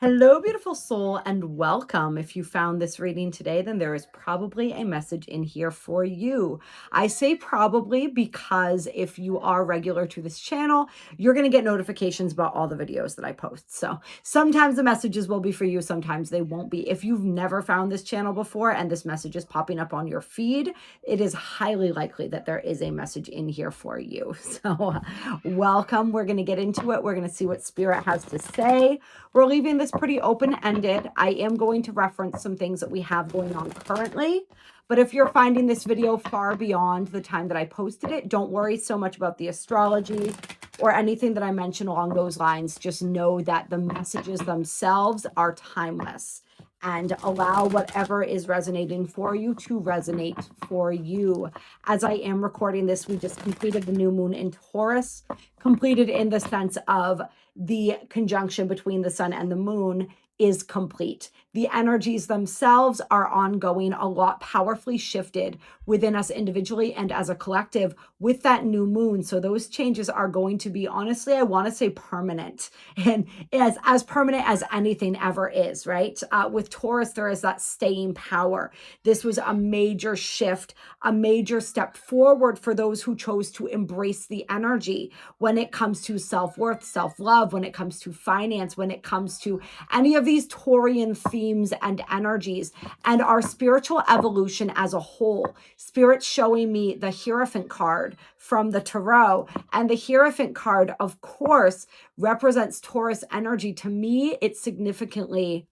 Hello, beautiful soul, and welcome. If you found this reading today, then there is probably a message in here for you. I say probably because if you are regular to this channel, you're going to get notifications about all the videos that I post. So sometimes the messages will be for you, sometimes they won't be. If you've never found this channel before and this message is popping up on your feed, it is highly likely that there is a message in here for you. So welcome. We're going to get into it. We're going to see what Spirit has to say. We're leaving this pretty open-ended. I am going to reference some things that we have going on currently. But if you're finding this video far beyond the time that I posted it, don't worry so much about the astrology or anything that I mentioned along those lines. Just know that the messages themselves are timeless, and allow whatever is resonating for you to resonate for you. As I am recording this, we just completed the new moon in Taurus, completed in the sense of the conjunction between the sun and the moon is complete. The energies themselves are ongoing, a lot powerfully shifted within us individually and as a collective with that new moon. So those changes are going to be, honestly, I want to say permanent, and as permanent as anything ever is, right? With Taurus, there is that staying power. This was a major shift, a major step forward for those who chose to embrace the energy when it comes to self-worth, self-love, when it comes to finance, when it comes to any of these Taurian themes and energies, and our spiritual evolution as a whole. Spirit's showing me the Hierophant card from the Tarot, and the Hierophant card, of course, represents Taurus energy. To me, it significantly,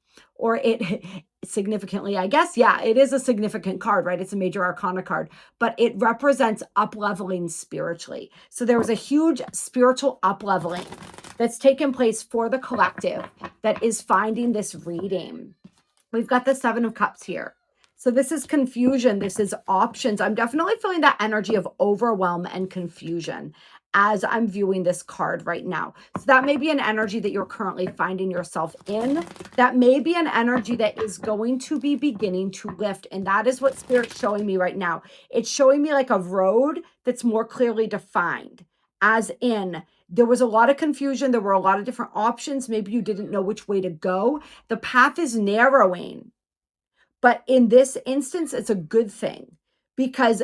I guess, yeah, it is a significant card, right? It's a major arcana card, but it represents up-leveling spiritually. So there was a huge spiritual up-leveling that's taken place for the collective that is finding this reading. We've got the Seven of Cups here. So this is confusion. This is options. I'm definitely feeling that energy of overwhelm and confusion as I'm viewing this card right now. So that may be an energy that you're currently finding yourself in. That may be an energy that is going to be beginning to lift. And that is what Spirit's showing me right now. It's showing me like a road that's more clearly defined, as in there was a lot of confusion. There were a lot of different options. Maybe you didn't know which way to go. The path is narrowing. But in this instance, it's a good thing, because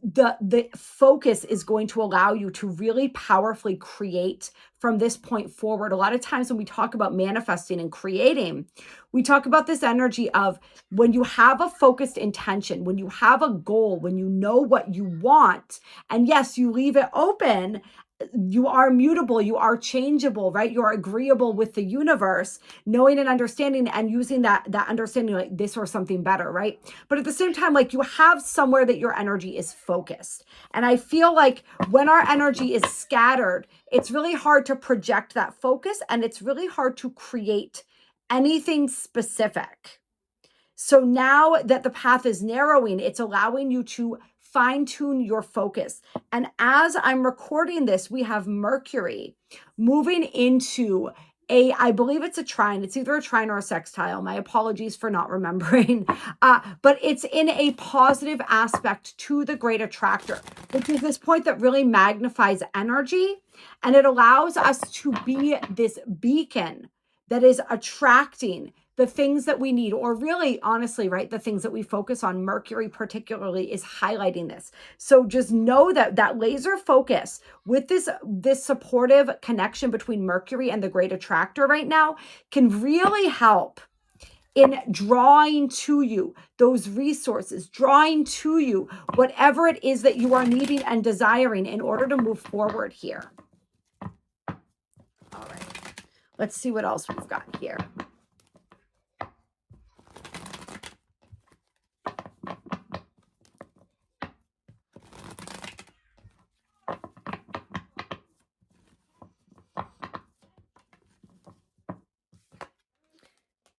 the focus is going to allow you to really powerfully create from this point forward. A lot of times when we talk about manifesting and creating, we talk about this energy of when you have a focused intention, when you have a goal, when you know what you want, and yes, you leave it open. You are mutable, you are changeable, right? You're agreeable with the universe, knowing and understanding and using that understanding like this or something better, right? But at the same time, like, you have somewhere that your energy is focused. And I feel like when our energy is scattered, it's really hard to project that focus, and it's really hard to create anything specific. So now that the path is narrowing, it's allowing you to fine-tune your focus. And as I'm recording this, we have Mercury moving into I believe it's a trine. It's either a trine or a sextile. My apologies for not remembering. But it's in a positive aspect to the great attractor, which is this point that really magnifies energy. And it allows us to be this beacon that is attracting the things that we need, or really, honestly, right, the things that we focus on. Mercury particularly is highlighting this. So just know that that laser focus with this supportive connection between Mercury and the great attractor right now can really help in drawing to you those resources, drawing to you whatever it is that you are needing and desiring in order to move forward here. All right, let's see what else we've got here.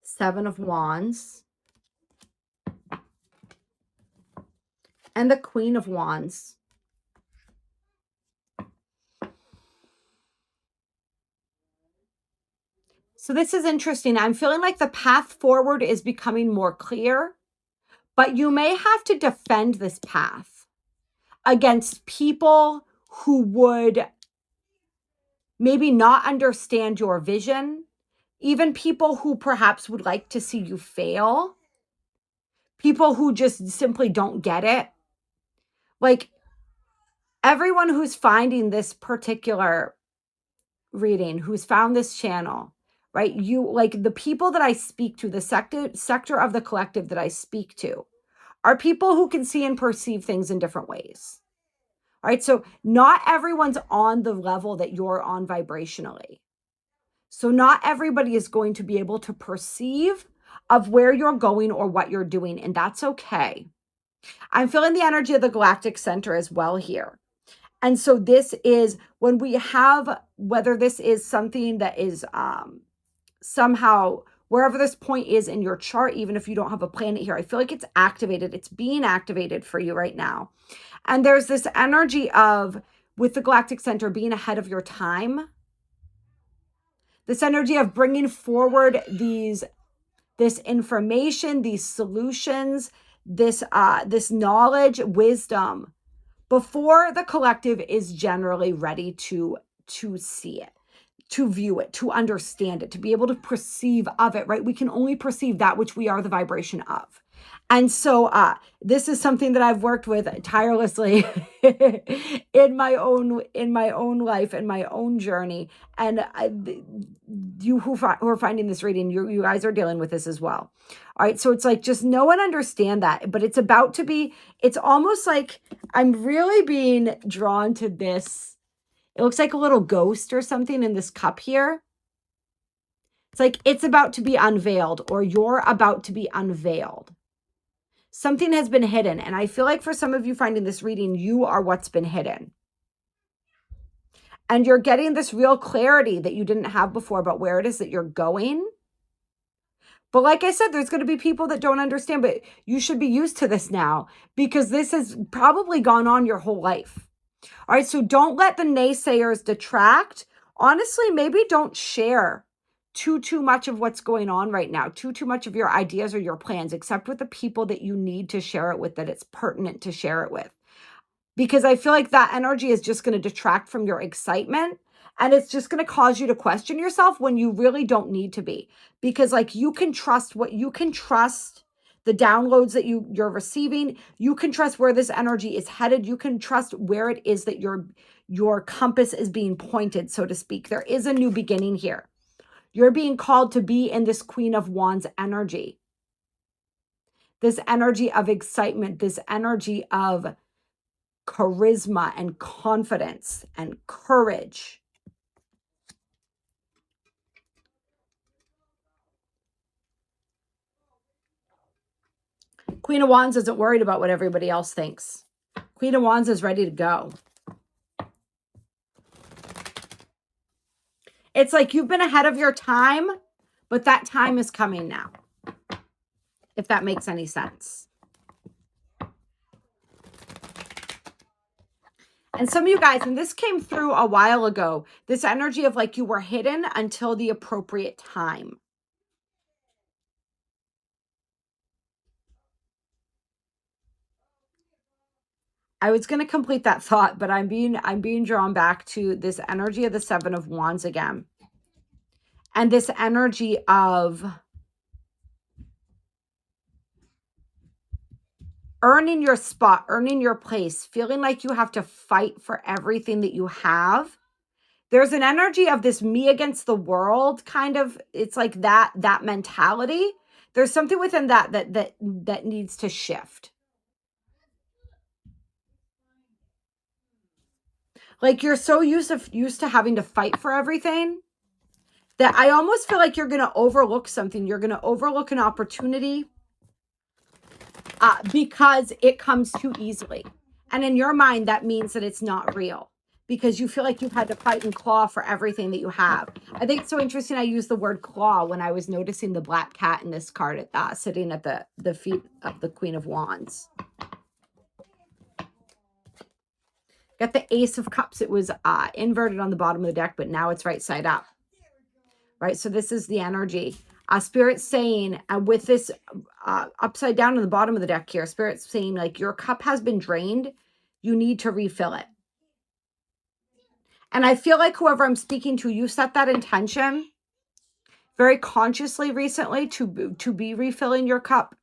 Seven of Wands and the Queen of Wands. So this is interesting. I'm feeling like the path forward is becoming more clear, but you may have to defend this path against people who would maybe not understand your vision, even people who perhaps would like to see you fail, people who just simply don't get it. Like everyone who's finding this particular reading, who's found this channel, right? You, like the people that I speak to, the sector of the collective that I speak to are people who can see and perceive things in different ways. All right. So not everyone's on the level that you're on vibrationally. So not everybody is going to be able to perceive of where you're going or what you're doing. And that's okay. I'm feeling the energy of the galactic center as well here. And so this is when we have, whether this is something that is somehow, wherever this point is in your chart, even if you don't have a planet here, I feel like it's activated. It's being activated for you right now. And there's this energy of, with the galactic center, being ahead of your time. This energy of bringing forward this information, these solutions, this knowledge, wisdom, before the collective is generally ready to see it, to view it, to understand it, to be able to perceive of it, right? We can only perceive that which we are the vibration of. And so this is something that I've worked with tirelessly in my own life and my own journey. And you who are finding this reading, you guys are dealing with this as well. All right. So it's like, just know and understand that, but it's about to be, it's almost like I'm really being drawn to this. It looks like a little ghost or something in this cup here. It's like, it's about to be unveiled, or you're about to be unveiled. Something has been hidden. And I feel like for some of you finding this reading, you are what's been hidden. And you're getting this real clarity that you didn't have before about where it is that you're going. But like I said, there's going to be people that don't understand, but you should be used to this now, because this has probably gone on your whole life. All right. So don't let the naysayers detract. Honestly, maybe don't share too much of what's going on right now, too much of your ideas or your plans, except with the people that you need to share it with, that it's pertinent to share it with. Because I feel like that energy is just going to detract from your excitement, and it's just going to cause you to question yourself when you really don't need to be. Because like you can trust the downloads that you're receiving. You can trust where this energy is headed. You can trust where it is that your compass is being pointed, so to speak. There is a new beginning here. You're being called to be in this Queen of Wands energy. This energy of excitement, this energy of charisma and confidence and courage. Queen of Wands isn't worried about what everybody else thinks. Queen of Wands is ready to go. It's like you've been ahead of your time, but that time is coming now. If that makes any sense. And some of you guys, and this came through a while ago, this energy of like you were hidden until the appropriate time. I was going to complete that thought, but I'm being drawn back to this energy of the Seven of Wands again. And this energy of earning your spot, earning your place, feeling like you have to fight for everything that you have. There's an energy of this me against the world kind of, it's like that mentality. There's something within that needs to shift. Like you're so used to having to fight for everything that I almost feel like you're going to overlook something. You're going to overlook an opportunity because it comes too easily. And in your mind, that means that it's not real, because you feel like you've had to fight and claw for everything that you have. I think it's so interesting. I used the word claw when I was noticing the black cat in this card sitting at the feet of the Queen of Wands. Got the Ace of Cups. It was inverted on the bottom of the deck, but now it's right side up. Right? So this is the energy. Spirit's saying, with this upside down on the bottom of the deck here, Spirit's saying like your cup has been drained. You need to refill it. And I feel like whoever I'm speaking to, you set that intention. very consciously recently to be refilling your cup,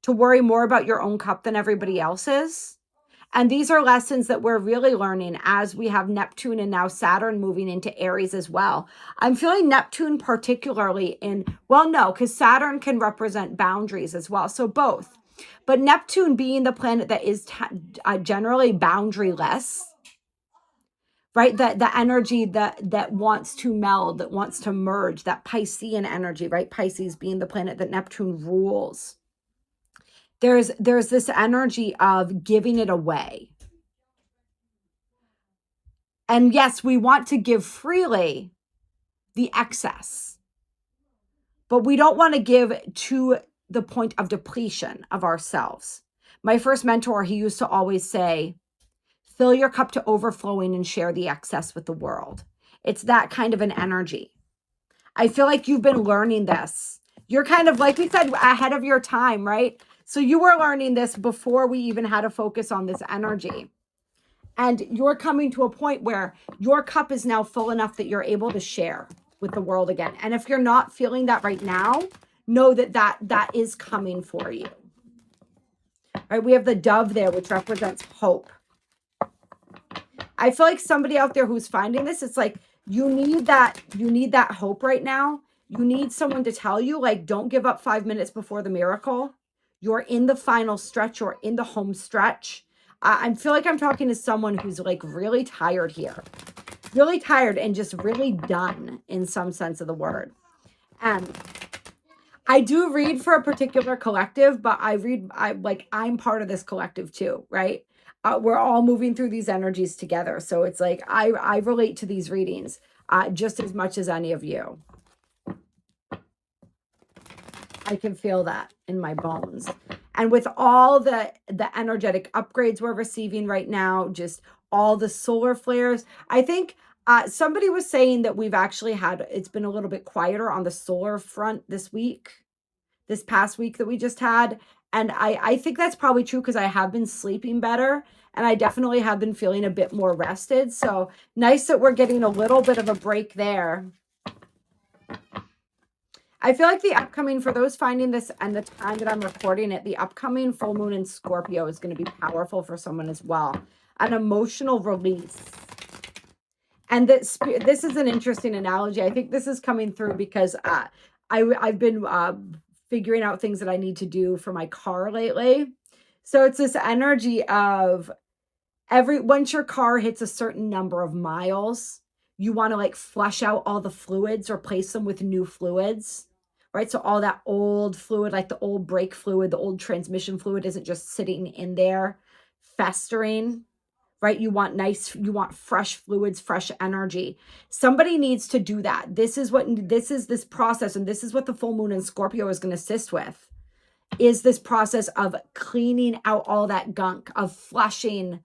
to worry more about your own cup than everybody else's. And these are lessons that we're really learning as we have Neptune and now Saturn moving into Aries as well. I'm feeling Neptune particularly well, no, because Saturn can represent boundaries as well. So both. But Neptune being the planet that is generally boundaryless, right? The energy that wants to meld, that wants to merge, that Piscean energy, right? Pisces being the planet that Neptune rules. There's this energy of giving it away. And yes, we want to give freely the excess, but we don't want to give to the point of depletion of ourselves. My first mentor, he used to always say, fill your cup to overflowing and share the excess with the world. It's that kind of an energy. I feel like you've been learning this. You're kind of, like we said, ahead of your time, right? So you were learning this before we even had to focus on this energy. And you're coming to a point where your cup is now full enough that you're able to share with the world again. And if you're not feeling that right now, know that is coming for you. All right, we have the dove there, which represents hope. I feel like somebody out there who's finding this, it's like you need that hope right now. You need someone to tell you, like, don't give up 5 minutes before the miracle. You're in the final stretch, or in the home stretch. I feel like I'm talking to someone who's like really tired here, really tired and just really done in some sense of the word. And I do read for a particular collective, but I'm part of this collective too, right? We're all moving through these energies together. So it's like, I relate to these readings just as much as any of you. I can feel that in my bones. And with all the energetic upgrades we're receiving right now, just all the solar flares, I think somebody was saying that we've actually it's been a little bit quieter on the solar front this past week that we just had. And I think that's probably true because I have been sleeping better and I definitely have been feeling a bit more rested. So nice that we're getting a little bit of a break there. I feel like the upcoming, for those finding this and the time that I'm recording it, the upcoming full moon in Scorpio is going to be powerful for someone as well. An emotional release. And this is an interesting analogy. I think this is coming through because I've been figuring out things that I need to do for my car lately. So it's this energy of once your car hits a certain number of miles, you want to like flush out all the fluids, replace them with new fluids, right? So all that old fluid, like the old brake fluid, the old transmission fluid, isn't just sitting in there festering, right? You want fresh fluids, fresh energy. Somebody needs to do that. This is this process, and this is what the full moon in Scorpio is going to assist with, is this process of cleaning out all that gunk, of flushing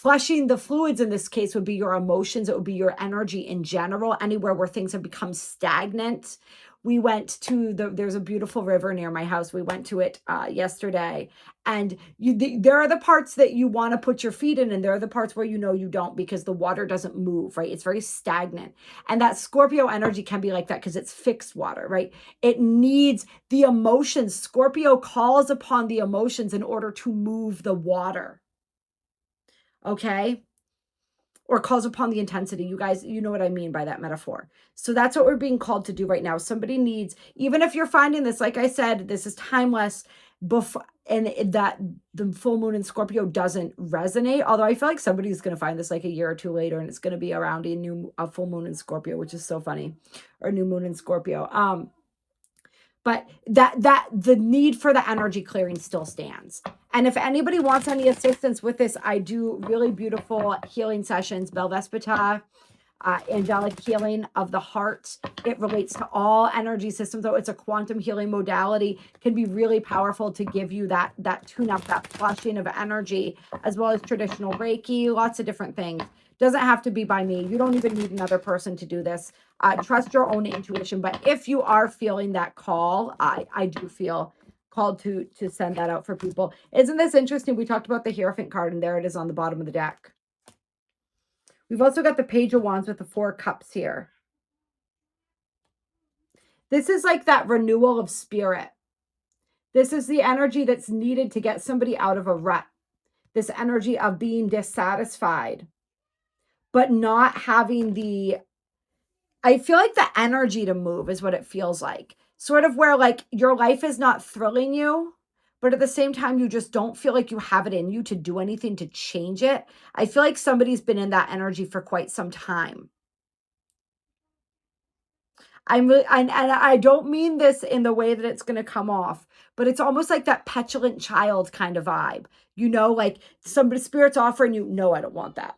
the fluids. In this case would be your emotions. It would be your energy in general, anywhere where things have become stagnant. We went to there's a beautiful river near my house. We went to it yesterday, and there are the parts that you want to put your feet in, and there are the parts where you don't, because the water doesn't move, right? It's very stagnant. And that Scorpio energy can be like that because it's fixed water, right? It needs the emotions. Scorpio calls upon the emotions in order to move the water. Okay? Or calls upon the intensity. You guys, you know what I mean by that metaphor. So that's what we're being called to do right now. Somebody needs, even if you're finding this, like I said, this is timeless, and that the full moon in Scorpio doesn't resonate. Although I feel like somebody's going to find this like a year or two later, and it's going to be around a full moon in Scorpio, which is so funny, or new moon in Scorpio. But the need for the energy clearing still stands. And if anybody wants any assistance with this, I do really beautiful healing sessions, Bel Vespita, angelic healing of the heart. It relates to all energy systems, though it's a quantum healing modality, can be really powerful to give you that tune up, that flushing of energy, as well as traditional Reiki, lots of different things. Doesn't have to be by me. You don't even need another person to do this. Trust your own intuition. But if you are feeling that call, I do feel called to send that out for people. Isn't this interesting? We talked about the Hierophant card, and there it is on the bottom of the deck. We've also got the Page of Wands with the 4 cups here. This is like that renewal of spirit. This is the energy that's needed to get somebody out of a rut. This energy of being dissatisfied, but not having the, I feel like the energy to move is what it feels like. Sort of where like your life is not thrilling you, but at the same time, you just don't feel like you have it in you to do anything to change it. I feel like somebody's been in that energy for quite some time. And I don't mean this in the way that it's going to come off, but it's almost like that petulant child kind of vibe. You know, like somebody spirit's offering you, no, I don't want that.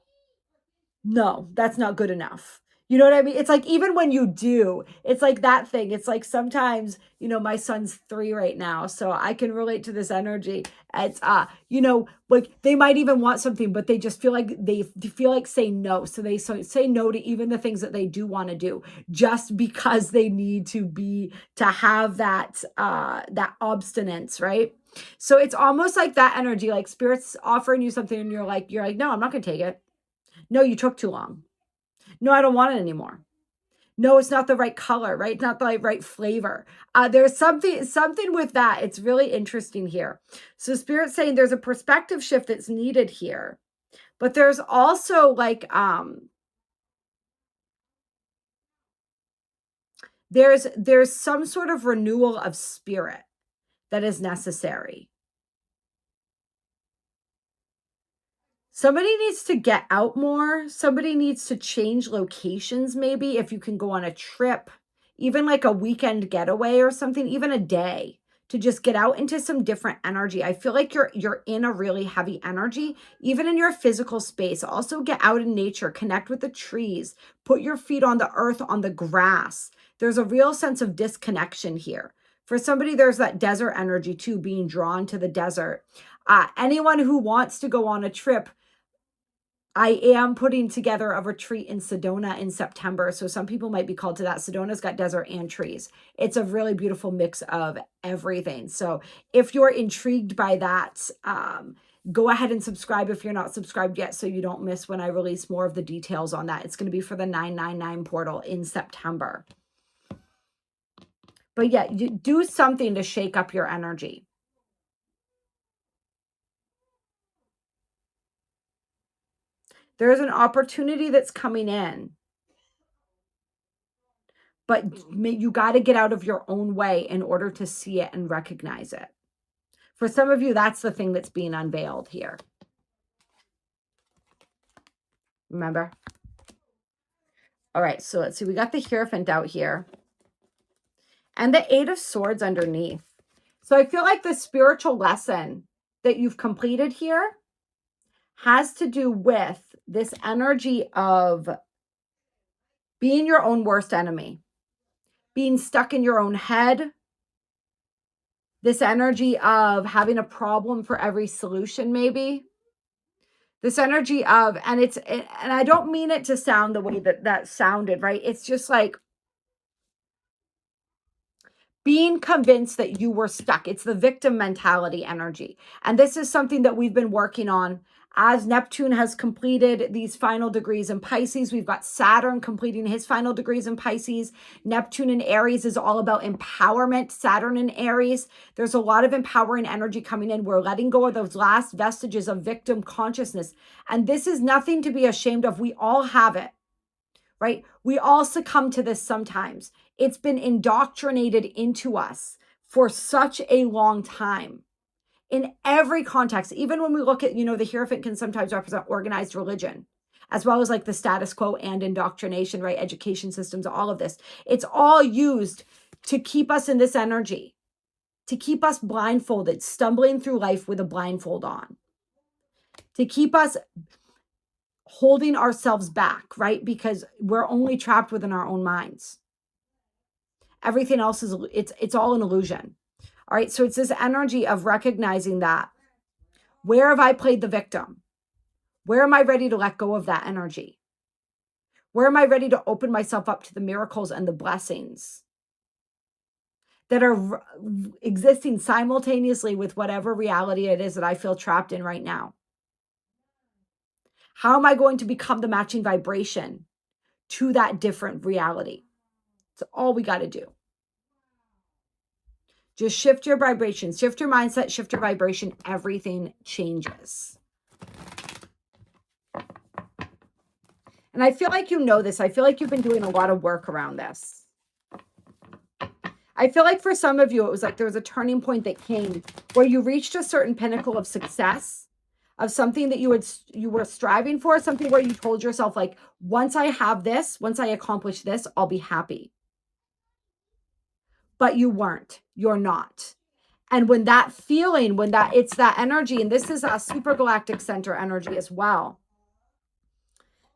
No, that's not good enough. You know what I mean? It's like even when you do, it's like that thing. It's like sometimes, you know, my son's 3 right now, so I can relate to this energy. It's you know, like they might even want something, but they just feel like they feel like saying no. So they say no to even the things that they do want to do just because they need to have that obstinance, right? So it's almost like that energy, like spirits offering you something and you're like, no, I'm not gonna take it. No, you took too long. No, I don't want it anymore. No, it's not the right color, right? It's not the right flavor. There's something with that. It's really interesting here. So Spirit's saying there's a perspective shift that's needed here. But there's also like there's some sort of renewal of spirit that is necessary. Somebody needs to get out more. Somebody needs to change locations, maybe if you can go on a trip, even like a weekend getaway or something, even a day to just get out into some different energy. I feel like you're in a really heavy energy, even in your physical space. Also get out in nature, connect with the trees, put your feet on the earth, on the grass. There's a real sense of disconnection here. For somebody, there's that desert energy too, being drawn to the desert. Anyone who wants to go on a trip, I am putting together a retreat in Sedona in September. So some people might be called to that. Sedona's got desert and trees. It's a really beautiful mix of everything. So if you're intrigued by that, go ahead and subscribe if you're not subscribed yet so you don't miss when I release more of the details on that. It's going to be for the 999 portal in September. But yeah, you do something to shake up your energy. There's an opportunity that's coming in, but you got to get out of your own way in order to see it and recognize it. For some of you, that's the thing that's being unveiled here. Remember? All right, so let's see. We got the Hierophant out here and the 8 of Swords underneath. So I feel like the spiritual lesson that you've completed here has to do with this energy of being your own worst enemy, being stuck in your own head, this energy of having a problem for every solution, maybe. This energy of, and I don't mean it to sound the way that sounded, right? It's just like being convinced that you were stuck. It's the victim mentality energy. And this is something that we've been working on as Neptune has completed these final degrees in Pisces. We've got Saturn completing his final degrees in Pisces. Neptune in Aries is all about empowerment. Saturn in Aries, there's a lot of empowering energy coming in. We're letting go of those last vestiges of victim consciousness. And this is nothing to be ashamed of. We all have it, right? We all succumb to this sometimes. It's been indoctrinated into us for such a long time in every context. Even when we look at, the Hierophant can sometimes represent organized religion, as well as like the status quo and indoctrination, right? Education systems, all of this. It's all used to keep us in this energy, to keep us blindfolded, stumbling through life with a blindfold on, to keep us holding ourselves back, right? Because we're only trapped within our own minds. Everything else is, it's all an illusion. All right. So it's this energy of recognizing that. Where have I played the victim? Where am I ready to let go of that energy? Where am I ready to open myself up to the miracles and the blessings that are existing simultaneously with whatever reality it is that I feel trapped in right now? How am I going to become the matching vibration to that different reality? It's all we got to do. Just shift your vibration, shift your mindset, shift your vibration. Everything changes. And I feel like you know this. I feel like you've been doing a lot of work around this. I feel like for some of you, it was like there was a turning point that came where you reached a certain pinnacle of success, of something that you were striving for, something where you told yourself, like, once I have this, once I accomplish this, I'll be happy. But you weren't. You're not. And when that feeling, it's that energy, and this is a super galactic center energy as well.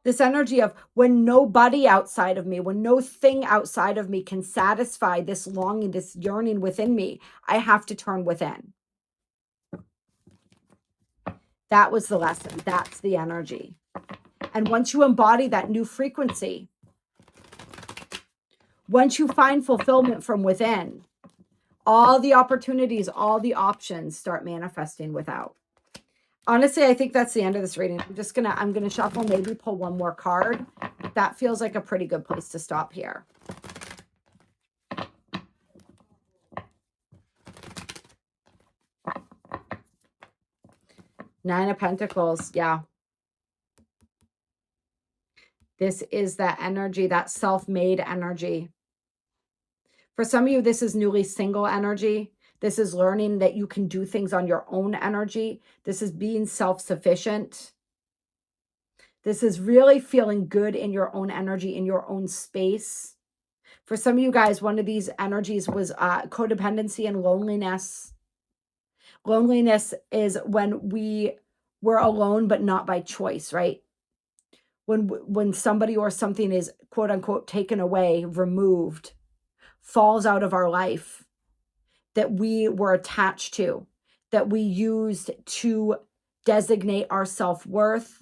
This energy of when nobody outside of me, when no thing outside of me can satisfy this longing, this yearning within me, I have to turn within. That was the lesson. That's the energy. And once you embody that new frequency, once you find fulfillment from within, all the opportunities, all the options start manifesting without. Honestly, I think that's the end of this reading. I'm gonna shuffle, maybe pull one more card. That feels like a pretty good place to stop here. Nine of Pentacles, yeah. This is that energy, that self-made energy. For some of you, this is newly single energy. This is learning that you can do things on your own energy. This is being self-sufficient. This is really feeling good in your own energy, in your own space. For some of you guys, one of these energies was codependency and loneliness. Loneliness is when we were alone, but not by choice, right? When somebody or something is quote unquote taken away, removed, falls out of our life, that we were attached to, that we used to designate our self-worth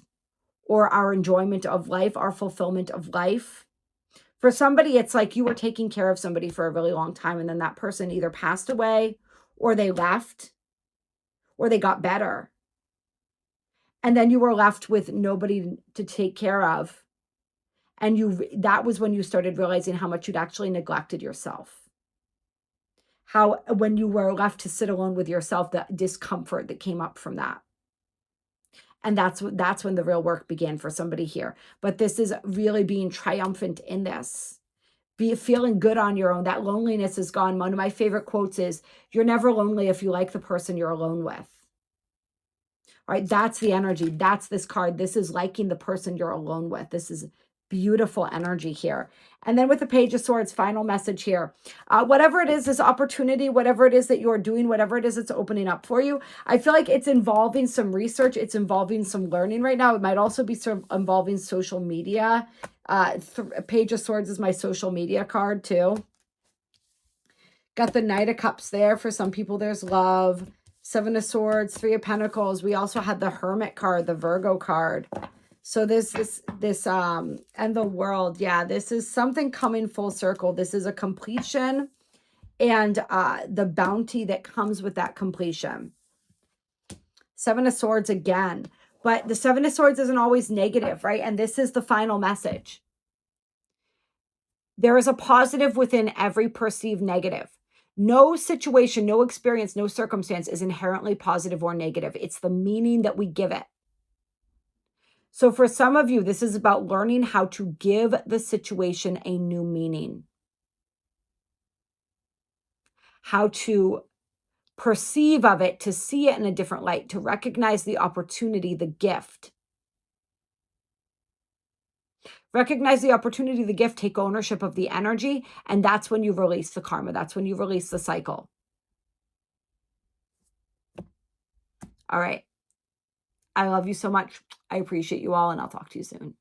or our enjoyment of life, our fulfillment of life. For somebody, it's like you were taking care of somebody for a really long time, and then that person either passed away or they left or they got better. And then you were left with nobody to take care of. And that was when you started realizing how much you'd actually neglected yourself. How, when you were left to sit alone with yourself, the discomfort that came up from that. And that's when the real work began for somebody here. But this is really being triumphant in this. Be feeling good on your own. That loneliness is gone. One of my favorite quotes is, "You're never lonely if you like the person you're alone with." All right, that's the energy. That's this card. This is liking the person you're alone with. This is beautiful energy here. And then with the Page of Swords, final message here. Whatever it is, this opportunity, whatever it is that you're doing, whatever it is that's opening up for you, I feel like it's involving some research. It's involving some learning right now. It might also be sort of involving social media. Page of Swords is my social media card too. Got the Knight of Cups there. For some people, there's love. Seven of Swords, Three of Pentacles. We also had the Hermit card, the Virgo card. So this and the World. Yeah, this is something coming full circle. This is a completion and the bounty that comes with that completion. Seven of Swords again. But the Seven of Swords isn't always negative, right? And this is the final message. There is a positive within every perceived negative. No situation, no experience, no circumstance is inherently positive or negative. It's the meaning that we give it. So for some of you, this is about learning how to give the situation a new meaning. How to perceive of it, to see it in a different light, to recognize the opportunity, the gift. Recognize the opportunity, the gift, take ownership of the energy, and that's when you release the karma. That's when you release the cycle. All right. I love you so much. I appreciate you all, and I'll talk to you soon.